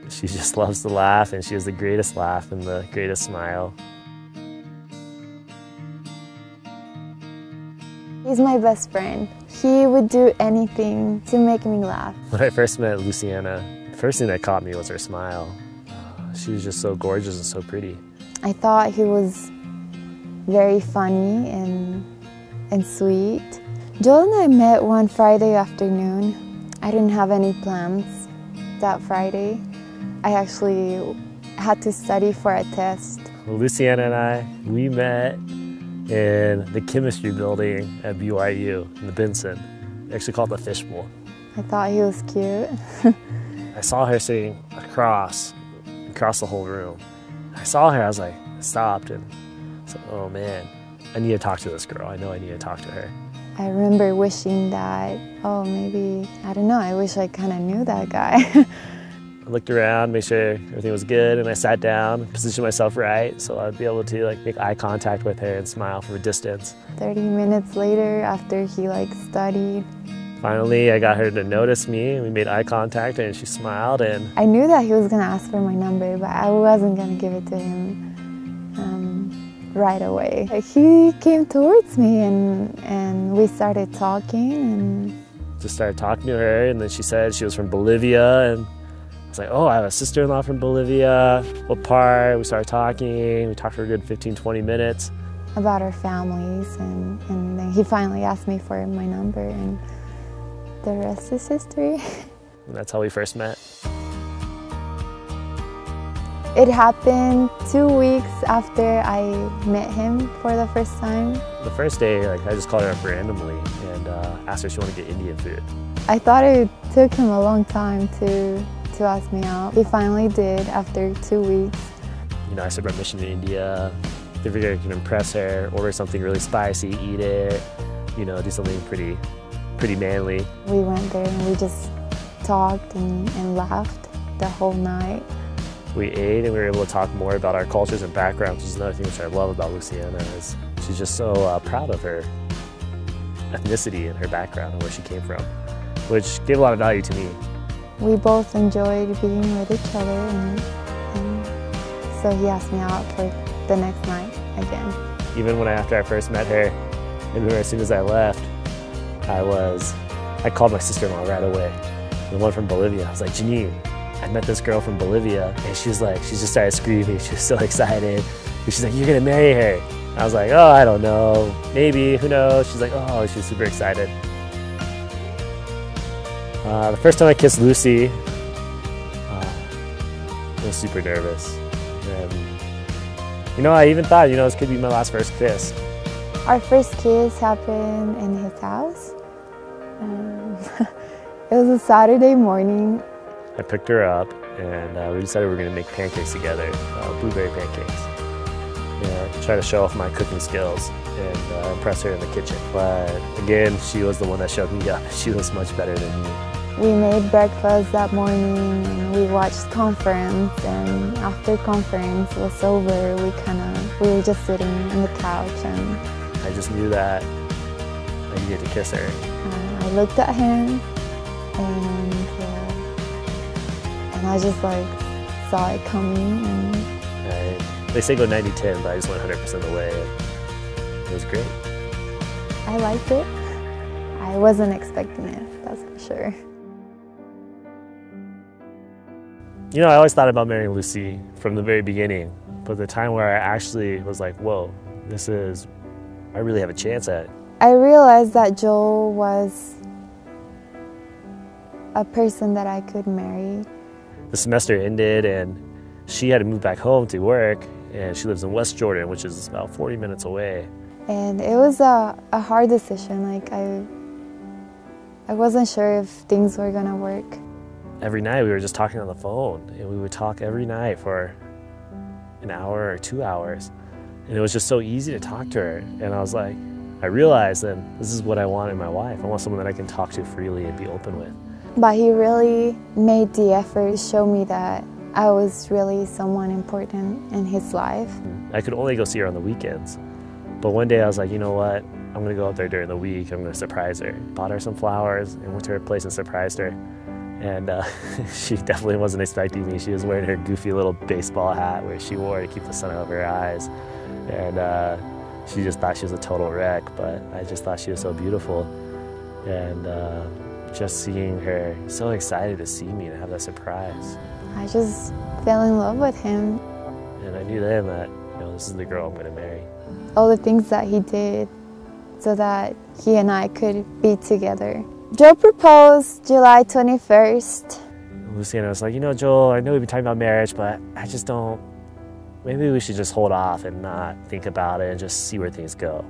She just loves to laugh, and she has the greatest laugh and the greatest smile. He's my best friend. He would do anything to make me laugh. When I first met Luciana, the first thing that caught me was her smile. She was just so gorgeous and so pretty. I thought he was very funny and sweet. Joel and I met one Friday afternoon. I didn't have any plans that Friday. I actually had to study for a test. Luciana and we met in the chemistry building at BYU in the Benson. They actually called it the fishbowl. I thought he was cute. I saw her sitting across the whole room. I saw her, I was like, I stopped and I said, oh man, I need to talk to this girl. I know I need to talk to her. I remember wishing that, oh, maybe, I don't know, I wish I kind of knew that guy. I looked around, made sure everything was good, and I sat down, positioned myself right so I'd be able to make eye contact with her and smile from a distance. 30 minutes later, after he studied, finally, I got her to notice me, and we made eye contact, and she smiled. And I knew that he was going to ask for my number, but I wasn't going to give it to him right away. He came towards me, and we started talking. And just started talking to her, and then she said she was from Bolivia, and I was like, oh, I have a sister-in-law from Bolivia. What part? We started talking. We talked for a good 15, 20 minutes. About our families, and then he finally asked me for my number, and the rest is history. And that's how we first met. It happened 2 weeks after I met him for the first time. The first day, I just called her up randomly and asked her if she wanted to get Indian food. I thought it took him a long time to ask me out. He finally did after 2 weeks. I said my mission to India. I figured I could impress her, order something really spicy, eat it, do something pretty manly. We went there and we just talked and laughed the whole night. We ate and we were able to talk more about our cultures and backgrounds, which is another thing which I love about Luciana, is she's just so proud of her ethnicity and her background and where she came from, which gave a lot of value to me. We both enjoyed being with each other, and so he asked me out for the next night again. Even after I first met her, and as soon as I left, I called my sister-in-law right away, the one from Bolivia. I was like, Janine, I met this girl from Bolivia, and she just started screaming. She was so excited. And she's like, you're gonna marry her. I was like, oh, I don't know, maybe, who knows? She's like, oh, she was super excited. The first time I kissed Lucy, I was super nervous. And, I even thought, this could be my last first kiss. Our first kiss happened in his house. It was a Saturday morning. I picked her up, and we decided we were going to make pancakes together, blueberry pancakes. Try to show off my cooking skills and impress her in the kitchen. But again, she was the one that showed me up. She was much better than me. We made breakfast that morning, and we watched conference, and after conference was over, we were just sitting on the couch, and I just knew that I needed to kiss her. I looked at him, and I just saw it coming. And they say go 90-10, but I just went 100% of the way, and it was great. I liked it. I wasn't expecting it, that's for sure. I always thought about marrying Lucy from the very beginning, but the time where I actually was like, whoa, I really have a chance at it. I realized that Joel was a person that I could marry. The semester ended, and she had to move back home to work, and she lives in West Jordan, which is about 40 minutes away. And it was a hard decision. I wasn't sure if things were gonna work. Every night we were just talking on the phone, and we would talk every night for an hour or 2 hours. And it was just so easy to talk to her. And I realized then this is what I want in my wife. I want someone that I can talk to freely and be open with. But he really made the effort to show me that I was really someone important in his life. I could only go see her on the weekends. But one day I was like, you know what? I'm gonna go out there during the week. I'm gonna surprise her. Bought her some flowers and went to her place and surprised her. And she definitely wasn't expecting me. She was wearing her goofy little baseball hat where she wore to keep the sun out of her eyes. And she just thought she was a total wreck, but I just thought she was so beautiful. And just seeing her so excited to see me and have that surprise. I just fell in love with him. And I knew then that, this is the girl I'm going to marry. All the things that he did so that he and I could be together. Joe proposed July 21st. Luciana was like, Joel, I know we've been talking about marriage, but I just don't, maybe we should just hold off and not think about it and just see where things go.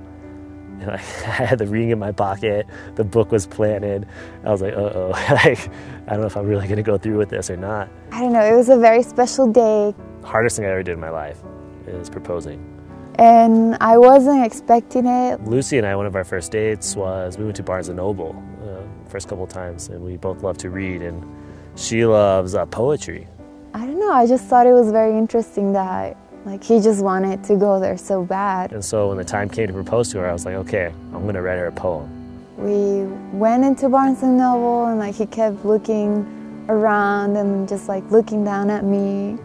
And I had the ring in my pocket, the book was planted. I was like, uh-oh, I don't know if I'm really gonna go through with this or not. I don't know, it was a very special day. Hardest thing I ever did in my life is proposing. And I wasn't expecting it. Lucy and I, one of our first dates was, we went to Barnes & Noble first couple of times, and we both love to read, and she loves poetry. I don't know, I just thought it was very interesting that he just wanted to go there so bad. And so when the time came to propose to her, I was like, okay, I'm gonna write her a poem. We went into Barnes & Noble and he kept looking around and just looking down at me.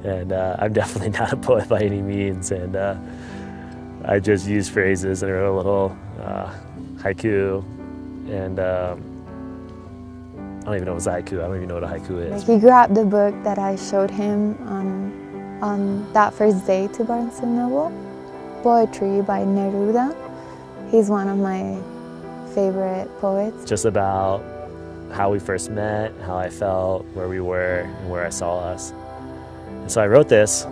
And I'm definitely not a poet by any means, and I just used phrases and wrote a little haiku, and I don't even know what haiku. I don't even know what a haiku is. He grabbed the book that I showed him on that first day to Barnes & Noble, Poetry by Neruda. He's one of my favorite poets. Just about how we first met, how I felt, where we were, and where I saw us. And so I wrote this,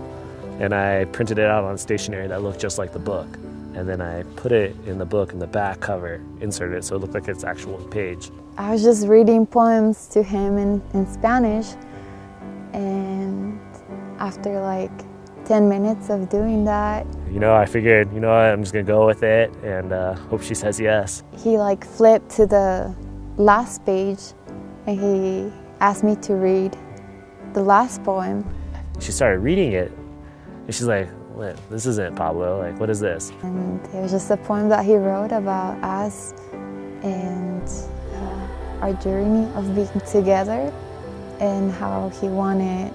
and I printed it out on stationery that looked just like the book. And then I put it in the book in the back cover, inserted it so it looked like its actual page. I was just reading poems to him in Spanish, and after 10 minutes of doing that, I figured, what, I'm just gonna go with it and hope she says yes. He flipped to the last page and he asked me to read the last poem. She started reading it and she's like, what, this isn't Pablo, what is this? And it was just a poem that he wrote about us and our journey of being together and how he wanted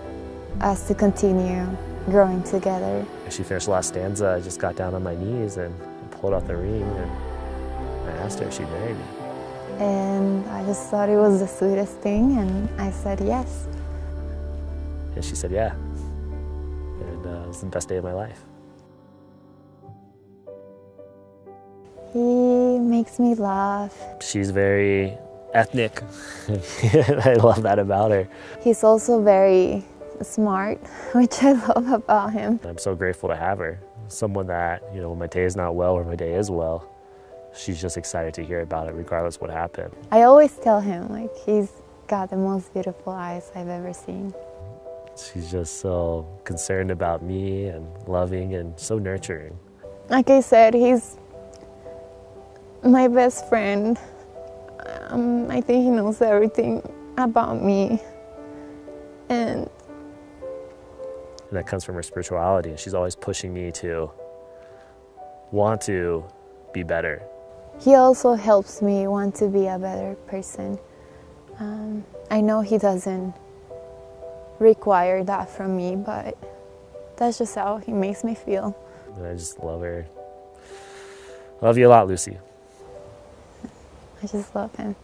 us to continue growing together. As she finished the last stanza, I just got down on my knees and pulled out the ring and I asked her if she'd marry me. And I just thought it was the sweetest thing, and I said yes. And she said yeah. And it was the best day of my life. He makes me laugh. She's very ethnic. I love that about her. He's also very smart, which I love about him. I'm so grateful to have her. Someone that, when my day is not well or my day is well, she's just excited to hear about it regardless what happened. I always tell him, he's got the most beautiful eyes I've ever seen. She's just so concerned about me and loving and so nurturing. Like I said, he's my best friend. I think he knows everything about me. And that comes from her spirituality, and she's always pushing me to want to be better. He also helps me want to be a better person. I know he doesn't require that from me, but that's just how he makes me feel. And I just love her. Love you a lot, Lucy. I just love him.